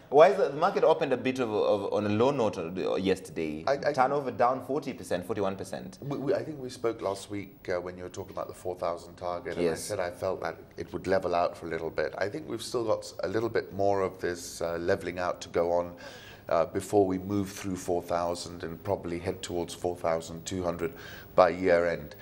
Why is the market opened a bit on a low note yesterday? Turnover down 40%, 41%. I think we spoke last week when you were talking about the 4,000 target, and Yes. I said I felt that it would level out for a little bit. I think we've still got a little bit more of this leveling out to go on before we move through 4,000 and probably head towards 4,200 by year end.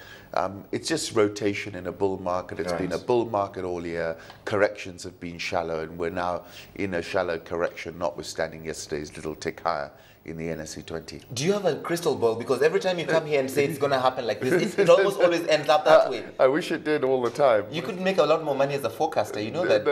It's just rotation in a bull market. It's been a bull market all year. Corrections have been shallow, and we're now in a shallow correction, notwithstanding yesterday's little tick higher in the NSE 20. Do you have a crystal ball? Because every time you come here and say it's going to happen like this, it almost always ends up that way. I wish it did all the time. You could make a lot more money as a forecaster, you know that.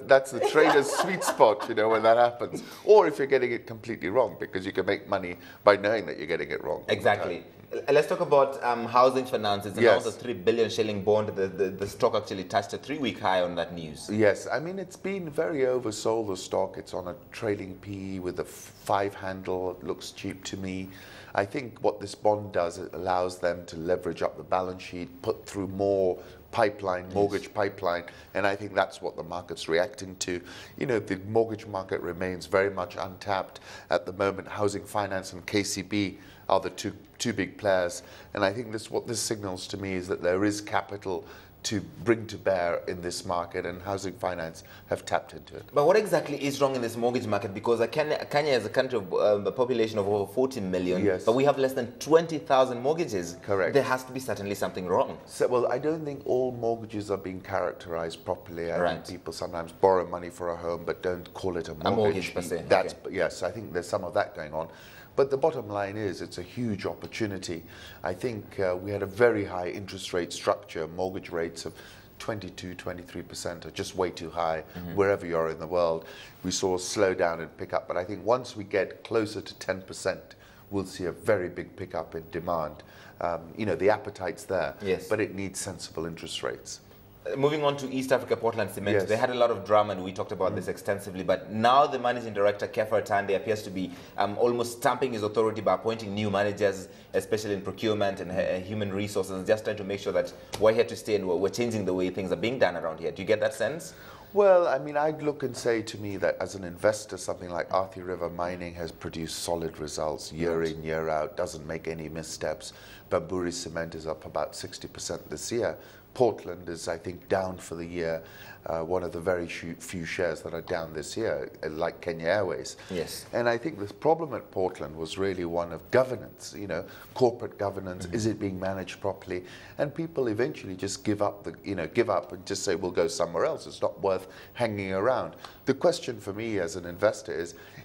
That's the trader's sweet spot, you know, when that happens. Or if you're getting it completely wrong, because you can make money by knowing that you're getting it wrong. Exactly. Let's talk about housing finances. And Yes. now the 3 billion shilling bond, the stock actually touched a 3-week high on that news. Yes, I mean, it's been very oversold, the stock. It's on a trailing PE with a 5 handle. It looks cheap to me. I think what this bond does, it allows them to leverage up the balance sheet, put through more pipeline, mortgage pipeline, and I think that's what the market's reacting to. You know, the mortgage market remains very much untapped at the moment. Housing finance and KCB are the two big players, and I think what this signals to me is that there is capital to bring to bear in this market, and housing finance have tapped into it. But what exactly is wrong in this mortgage market? Because Kenya is a country of a population of over 40 million, Yes. but we have less than 20,000 mortgages. Correct. There has to be certainly something wrong. So, well, I don't think all mortgages are being characterized properly. I Right. think people sometimes borrow money for a home but don't call it a mortgage. A mortgage per se, That's, okay. Yes, I think there's some of that going on. But the bottom line is it's a huge opportunity. I think we had a very high interest rate structure. Mortgage rates of 22, 23% are just way too high wherever you are in the world. We saw a slowdown and pick up, but I think once we get closer to 10%, we'll see a very big pickup in demand. You know, the appetite's there, Yes. but it needs sensible interest rates. Moving on to East Africa Portland Cement, Yes. they had a lot of drama and we talked about this extensively, but now the managing director, Kefa Tande, appears to be almost stamping his authority by appointing new managers, especially in procurement and human resources, just trying to make sure that we're here to stay and we're changing the way things are being done around here. Do you get that sense? Well, I mean, I'd look and say to me that as an investor, something like Athi River Mining has produced solid results year in, year out, doesn't make any missteps. Bamburi Cement is up about 60% this year. Portland is, I think, down for the year. One of the very few shares that are down this year, like Kenya Airways. Yes. And I think the problem at Portland was really one of governance, you know, corporate governance. Is it being managed properly? And people eventually just give up and just say, we'll go somewhere else. It's not worth hanging around. The question for me as an investor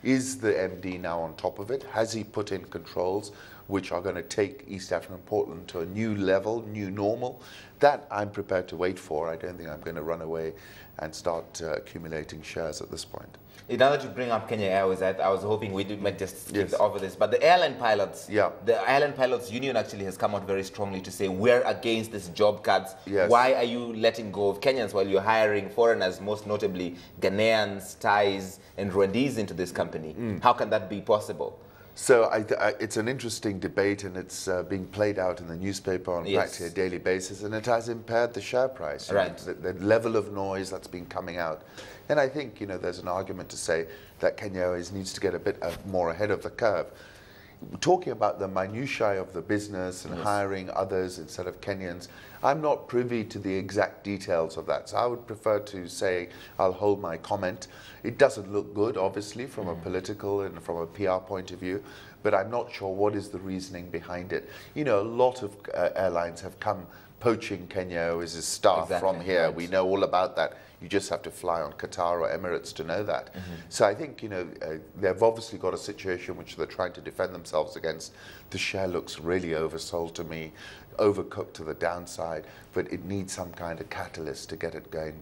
is the MD now on top of it? Has he put in controls which are going to take East African Portland to a new level, new normal? That I'm prepared to wait for. I don't think I'm going to run away and start accumulating shares at this point. Now that you bring up Kenya Airways, I was hoping we might just skip Yes. over this, but the airline pilots, Yeah. Airline Pilots Union actually has come out very strongly to say we're against this job cuts. Yes. Why are you letting go of Kenyans while you're hiring foreigners, most notably Ghanaians, Thais, and Rwandese into this company? How can that be possible? So it's an interesting debate, and it's being played out in the newspaper on Yes. practically a daily basis, and it has impaired the share price. Right. The level of noise that's been coming out. And I think, you know, there's an argument to say that Kenya Airways needs to get a bit more ahead of the curve. Talking about the minutiae of the business and hiring others instead of Kenyans, I'm not privy to the exact details of that. So I would prefer to say I'll hold my comment. It doesn't look good, obviously, from a political and from a PR point of view, but I'm not sure what is the reasoning behind it. You know, a lot of airlines have come poaching Kenya Airways' staff from here. Right. We know all about that. You just have to fly on Qatar or Emirates to know that. So I think, you know, they've obviously got a situation which they're trying to defend themselves against. The share looks really oversold to me, overcooked to the downside, but it needs some kind of catalyst to get it going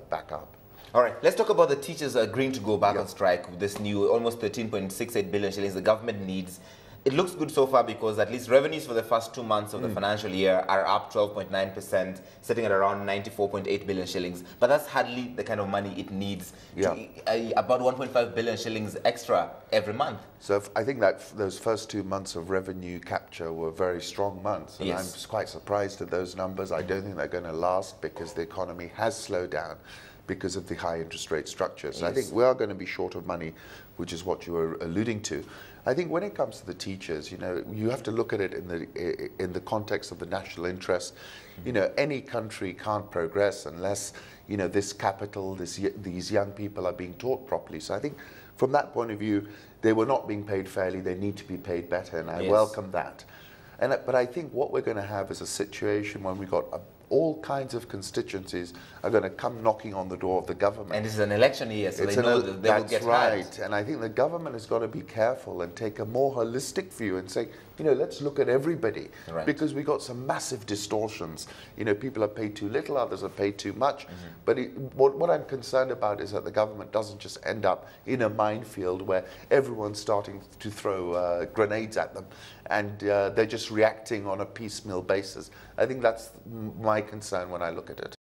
back up. All right, let's talk about the teachers agreeing to go back on strike with this new almost 13.68 billion shillings the government needs. It looks good so far because at least revenues for the first 2 months of the financial year are up 12.9%, sitting at around 94.8 billion shillings. But that's hardly the kind of money it needs, about 1.5 billion shillings extra every month. So I think that those first 2 months of revenue capture were very strong months. And Yes. I'm quite surprised at those numbers. I don't think they're going to last because the economy has slowed down. because of the high interest rate structure. So Yes. I think we are going to be short of money, which is what you were alluding to. I think when it comes to the teachers, you know, you have to look at it in the context of the national interest. You know, any country can't progress unless, you know, this capital, these young people are being taught properly. So I think from that point of view, they were not being paid fairly. They need to be paid better, and I Yes. welcome that. But I think what we're going to have is a situation when we got all kinds of constituencies are going to come knocking on the door of the government. And this is an election year, so they know that they will get That's right. hurt. And I think the government has got to be careful and take a more holistic view and say, you know, let's look at everybody. Right. Because we got some massive distortions. You know, people are paid too little, others are paid too much. But what I'm concerned about is that the government doesn't just end up in a minefield where everyone's starting to throw grenades at them and they're just reacting on a piecemeal basis. I think that's my concern when I look at it.